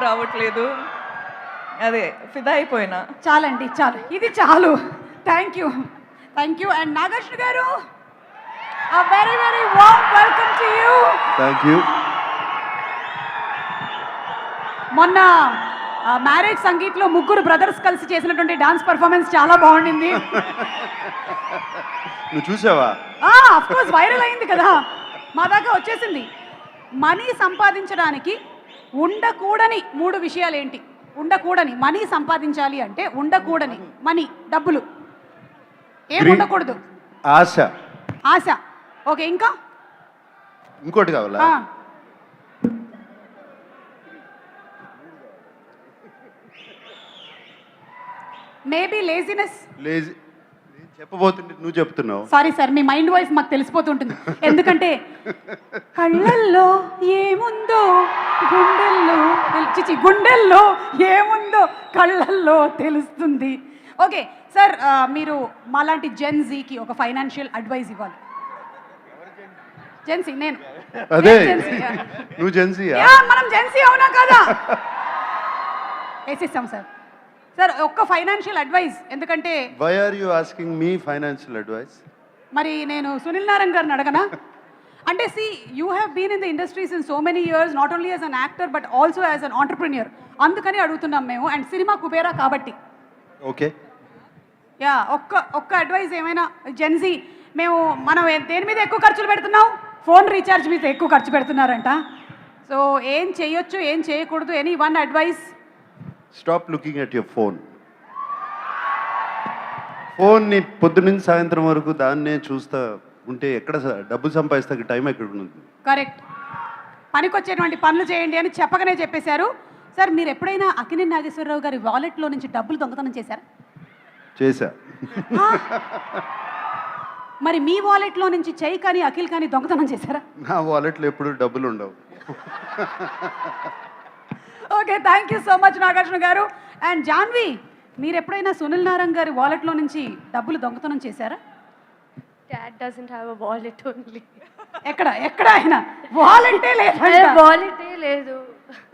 రావట్లేదు. అదే ఫిదా అయిపోయినా. చాలండి, చాలు, ఇది చాలు. Thank you, thank you. And Nagarjuna గారు, a very very warm welcome to you. Thank you. మొన్న మ్యారేజ్ సంగీత్లో ముగ్గురు బ్రదర్స్ కలిసి చేసినటువంటి డాన్స్ పర్ఫార్మెన్స్ చాలా బాగుండింది. నువ్వు చూసావా? ఆఫ్ కోర్స్ వైరల్ అయింది కదా, మా దాకా వచ్చేసింది. మనీ సంపాదించడానికి ఉండకూడని 3 విషయాలు ఏంటి? ఉండకూడని, మనీ సంపాదించాలి అంటే ఉండకూడని మనీ, డబ్బులు ఏం ఉండకూడదు? ఆశ. ఆశ. ఓకే, ఇంకా ఇంకోటి కావాలా? Maybe laziness. లేజీ. నేను చెప్పబోతుంటే నువ్వు చెప్తున్నావు. సారీ సార్, మీ మైండ్ వాయిస్ మాకు తెలిసిపోతుంటుంది. ఎందుకంటే కళ్ళల్లో ఏముందో గుండెల్లో గుండెల్లో ఏముందో కళ్ళల్లో తెలుస్తుంది. ఓకే సార్, మీరు మాలాంటి జెన్జీకి ఒక ఫైనాన్షియల్ అడ్వైస్ ఇవ్వాలి. జెన్సీ నేను. అదే నువ్వు జెన్సీయా? మనం జెన్సీ అవునా కదా? వేసిస్తాం సార్. సార్ ఒక్క ఫైనాన్షియల్ అడ్వైస్, ఎందుకంటే why are you asking me financial advice? మరి నేను సునీల్ నారాయణ్ గారిని అడగనా? అంటే see you have been in the industries in so many years, not only as an actor but also as an entrepreneur. అందుకని అడుగుతున్నాం మేము, అండ్ సినిమా కుబేరా కాబట్టి. ఓకే యా, ఒక్క అడ్వైస్ ఏమైనా. జెన్జీ మేము మనం దేని మీద ఎక్కువ ఖర్చులు పెడుతున్నాం? ఫోన్ రీఛార్జ్ మీద ఎక్కువ ఖర్చు పెడుతున్నారంట. సో ఏం చేయొచ్చు, ఏం చేయకూడదు? Any one advice? Stop looking at your phone. ఫోన్ని పొద్దున్నుంచి సాయంత్రం వరకు దాన్నే చూస్తా ఉంటే ఎక్కడ డబ్బు సంపాదిస్తే టైం ఎక్కడ ఉంటుంది? కరెక్ట్. పనికొచ్చేటువంటి పనులు చేయండి అని చెప్పగానే చెప్పేశారు. సార్ మీరు ఎప్పుడైనా అక్కినేని నాగేశ్వరరావు గారి వాలెట్లో నుంచి డబ్బులు దొంగతనం చేశారా? చేశా. మరి మీ వాలెట్లో నుంచి చెయ్యి కానీ అఖిల్ కానీ దొంగతనం చేశారా? నా వాలెట్లో ఎప్పుడు డబ్బులు ఉండవు. Okay, thank you so much Nagarjuna గారు. అండ్ జాన్వి, మీరు ఎప్పుడైనా సునీల్ నారాయణ్ గారి వాలెట్లో నుంచి డబ్బులు దొంగతనం చేశారా? Dad doesn't have a wallet only. ఎక్కడ ఆయన వాలెటే లేదు. Wallet లేదు.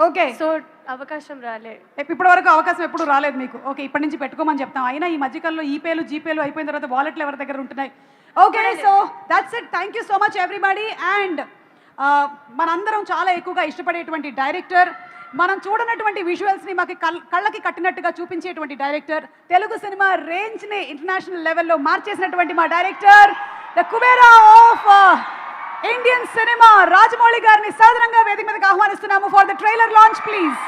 ఓకే, సో అవకాశం రాలే. ఇప్పటి వరకు అవకాశం ఎప్పుడు రాలేదు మీకు. ఓకే, ఇప్పటి నుంచి పెట్టుకోమని చెప్తాం. అయినా ఈ మధ్యకాలంలో ఈపేలు జీపేలు అయిపోయిన తర్వాత వాలెట్లు ఎవరి దగ్గర ఉంటున్నాయి. Okay, so that's it. Thank you so much everybody. And మనందరం చాలా ఎక్కువగా ఇష్టపడేటువంటి డైరెక్టర్, మనం చూడనటువంటి విజువల్స్ని మాకు కళ్ళకి కట్టినట్టుగా చూపించేటువంటి డైరెక్టర్, తెలుగు సినిమా రేంజ్ని ఇంటర్నేషనల్ లెవెల్లో మార్చేసినటువంటి మా director, the Kubera of Indian cinema, Rajamouli గారిని సాధారణంగా వేదిక మీదకి ఆహ్వానిస్తున్నాము for the trailer launch please.